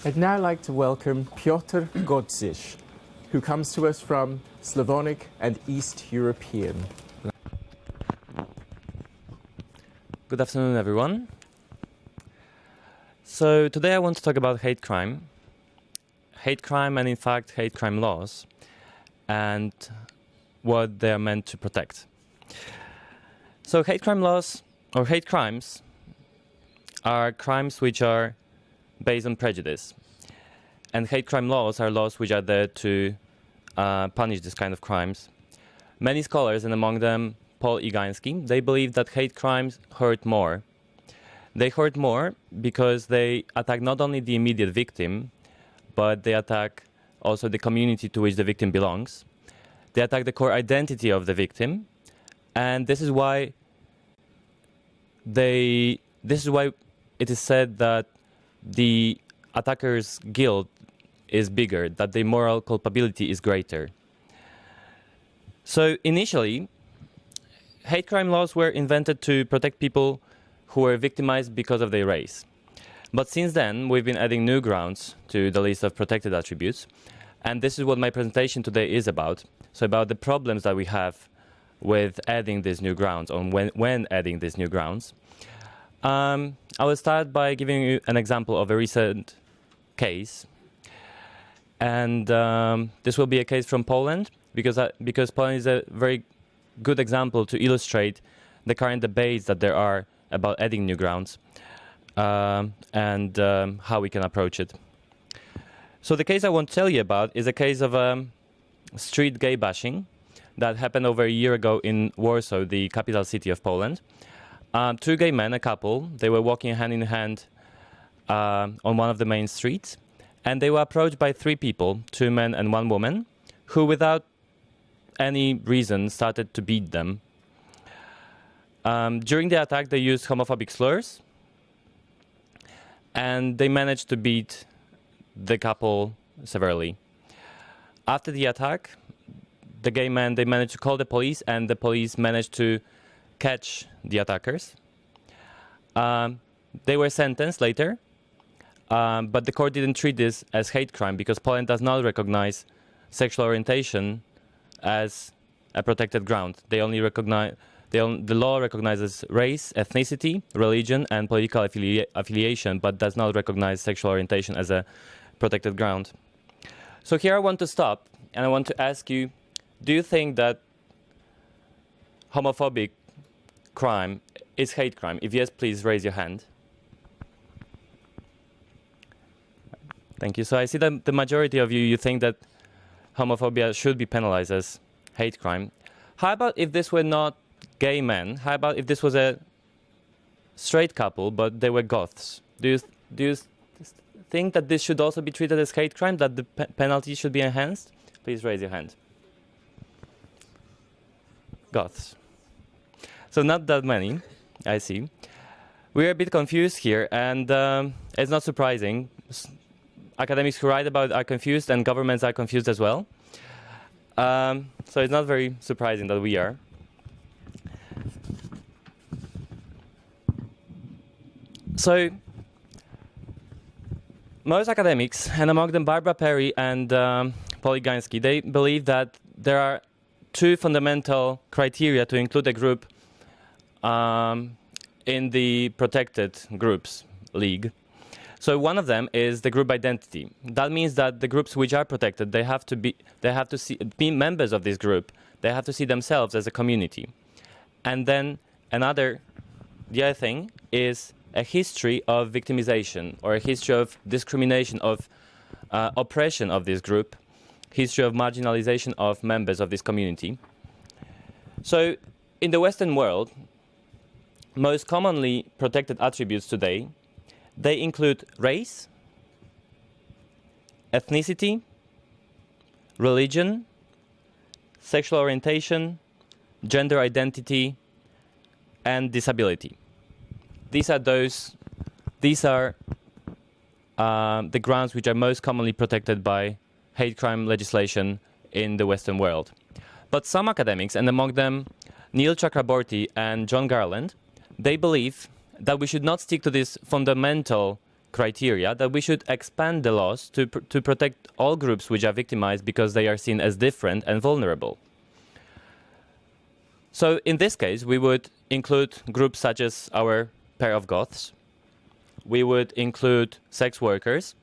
I'd now like to welcome Piotr Godzisz, who comes to us from Slavonic and East European. Good afternoon, everyone. So today I want to talk about hate crime and in fact hate crime laws and what they are meant to protect. So hate crime laws or hate crimes are crimes which are based on prejudice, and hate crime laws are laws which are there to punish this kind of crimes. Many scholars, and among them Paul Igański, they believe that hate crimes hurt more. They hurt more because they attack not only the immediate victim, but they attack also the community to which the victim belongs. They attack the core identity of the victim, and this is why it is said that the attacker's guilt is bigger, that the moral culpability is greater. So initially, hate crime laws were invented to protect people who were victimized because of their race. But since then, we've been adding new grounds to the list of protected attributes. And this is what my presentation today is about. So about the problems that we have with adding these new grounds, or when adding these new grounds. I will start by giving you an example of a recent case. And this will be a case from Poland, because Poland is a very good example to illustrate the current debates that there are about adding new grounds and how we can approach it. So the case I want to tell you about is a case of street gay bashing that happened over a year ago in Warsaw, the capital city of Poland. Two gay men, a couple, they were walking hand in hand on one of the main streets, and they were approached by three people, two men and one woman, who without any reason started to beat them. During the attack, they used homophobic slurs, and they managed to beat the couple severely. After the attack, the gay men, they managed to call the police, and the police managed to catch the attackers. They were sentenced later, but the court didn't treat this as hate crime because Poland does not recognize sexual orientation as a protected ground. They only recognize the law recognizes race, ethnicity, religion, and political affiliation, but does not recognize sexual orientation as a protected ground. So here I want to stop, and I want to ask you, do you think that homophobic crime is hate crime? If yes, please raise your hand. Thank you. So I see that the majority of you think that homophobia should be penalized as hate crime. How about if this were not gay men? How about if this was a straight couple, but they were goths? Do you think that this should also be treated as hate crime, that the penalty should be enhanced? Please raise your hand. Goths. So not that many, I see. We're a bit confused here, and it's not surprising. Academics who write about it are confused, and governments are confused as well. So it's not very surprising that we are. So most academics, and among them Barbara Perry and Paul Igański, they believe that there are two fundamental criteria to include a group in the protected groups league. So one of them is the group identity. That means that the groups which are protected, they have to be members of this group. They have to see themselves as a community. And then the other thing is a history of victimization, or a history of discrimination, of oppression of this group, history of marginalization of members of this community. So in the Western world, most commonly protected attributes today, they include race, ethnicity, religion, sexual orientation, gender identity, and disability. These are the grounds which are most commonly protected by hate crime legislation in the Western world. But some academics, and among them Neil Chakraborty and John Garland, they believe that we should not stick to this fundamental criteria that we should expand the laws to protect all groups which are victimized because they are seen as different and vulnerable. So in this case, we would include groups such as our pair of Goths. We would include sex workers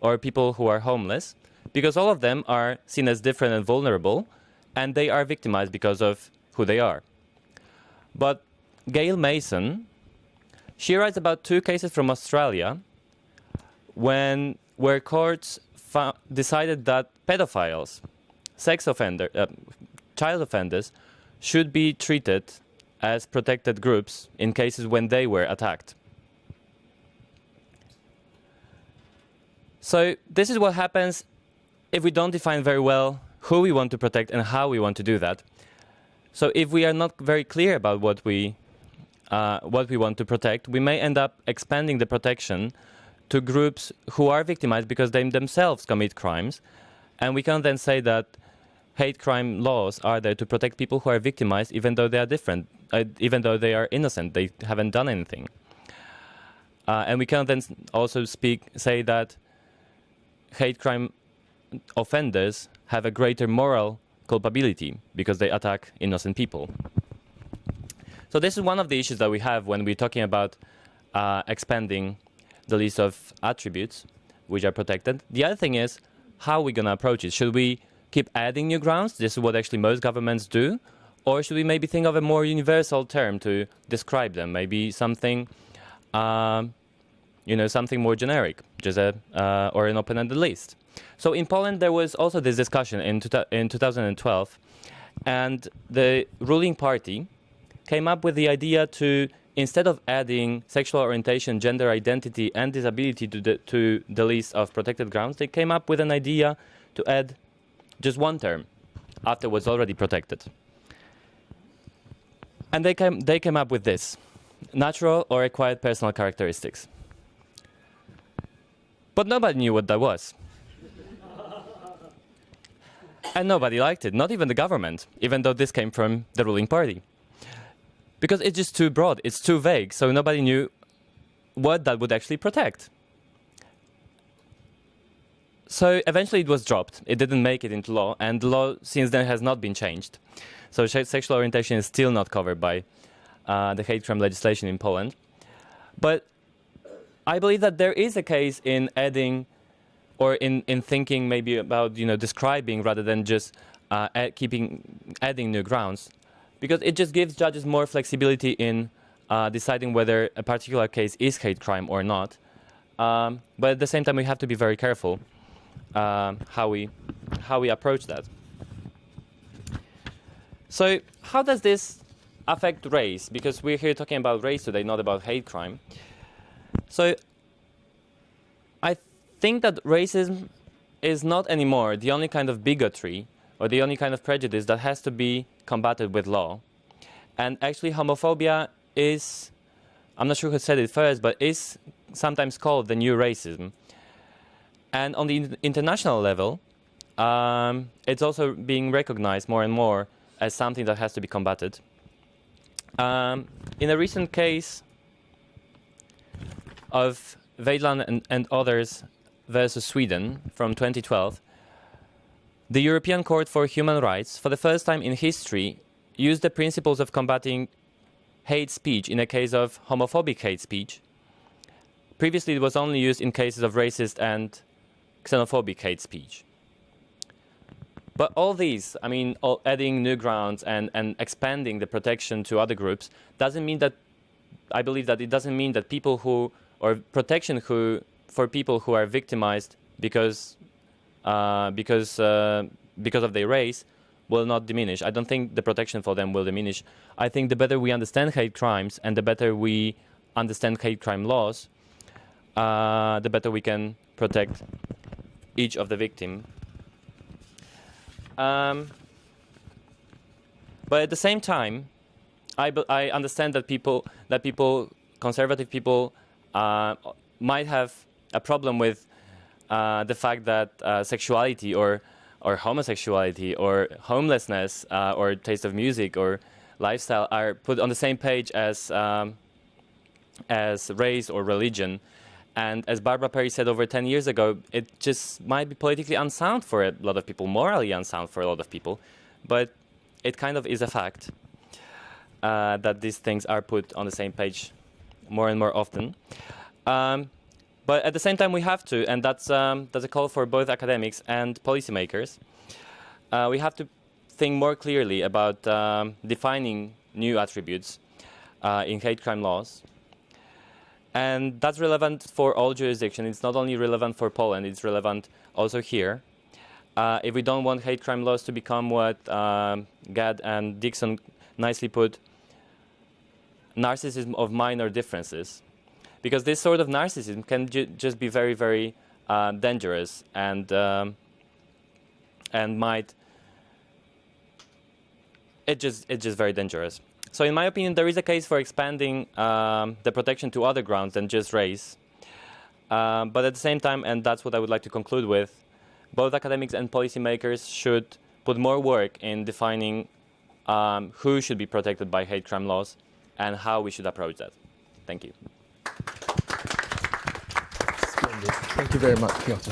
or people who are homeless, because all of them are seen as different and vulnerable, and they are victimized because of who they are. But Gail Mason, she writes about 2 cases from Australia where courts decided that pedophiles, child offenders, should be treated as protected groups in cases when they were attacked. So this is what happens if we don't define very well who we want to protect and how we want to do that. So if we are not very clear about what we want to protect, we may end up expanding the protection to groups who are victimized because they themselves commit crimes. And we can then say that hate crime laws are there to protect people who are victimized even though they are different, even though they are innocent, they haven't done anything. And we can then also say that hate crime offenders have a greater moral culpability because they attack innocent people. So this is one of the issues that we have when we're talking about expanding the list of attributes which are protected. The other thing is how we're going to approach it. Should we keep adding new grounds? This is what actually most governments do. Or should we maybe think of a more universal term to describe them? Maybe something, something more generic, just or an open-ended list. So in Poland, there was also this discussion in 2012, and the ruling party came up with the idea to, instead of adding sexual orientation, gender identity, and disability to the list of protected grounds, they came up with an idea to add just one term after what's already protected. And they came up with this: natural or acquired personal characteristics. But nobody knew what that was. And nobody liked it, not even the government, even though this came from the ruling party. Because it's just too broad, it's too vague, so nobody knew what that would actually protect. So eventually it was dropped. It didn't make it into law, and the law since then has not been changed. So sexual orientation is still not covered by the hate crime legislation in Poland. But I believe that there is a case in adding, or in thinking maybe about describing rather than just adding new grounds, because it just gives judges more flexibility in deciding whether a particular case is hate crime or not. But at the same time, we have to be very careful how we approach that. So how does this affect race? Because we're here talking about race today, not about hate crime. So I think that racism is not anymore the only kind of bigotry or the only kind of prejudice that has to be combated with law. And actually homophobia is, I'm not sure who said it first, but is sometimes called the new racism. And on the international level, it's also being recognized more and more as something that has to be combated. In a recent case of Weidland and others versus Sweden from 2012, the European Court for Human Rights, for the first time in history, used the principles of combating hate speech in a case of homophobic hate speech. Previously, it was only used in cases of racist and xenophobic hate speech. But all these, adding new grounds and expanding the protection to other groups, doesn't mean that, I believe that it doesn't mean that people who, or protection for people who are victimized because of their race will not diminish. I don't think the protection for them will diminish. I think the better we understand hate crimes and the better we understand hate crime laws, the better we can protect each of the victim. But at the same time, I understand that conservative people, might have a problem with the fact that sexuality or homosexuality or homelessness or taste of music or lifestyle are put on the same page as race or religion, And as Barbara Perry said over 10 years ago, it just might be politically unsound for a lot of people, morally unsound for a lot of people, but it kind of is a fact that these things are put on the same page more and more often. But at the same time, we have to, and that's a call for both academics and policymakers. We have to think more clearly about defining new attributes in hate crime laws. And that's relevant for all jurisdictions. It's not only relevant for Poland, it's relevant also here. If we don't want hate crime laws to become what Gad and Dixon nicely put, narcissism of minor differences. Because this sort of narcissism can just be very, very dangerous and might... It's just very dangerous. So in my opinion, there is a case for expanding the protection to other grounds than just race. But at the same time, and that's what I would like to conclude with, both academics and policymakers should put more work in defining who should be protected by hate crime laws and how we should approach that. Thank you. Splendid. Thank you very much, Piotr.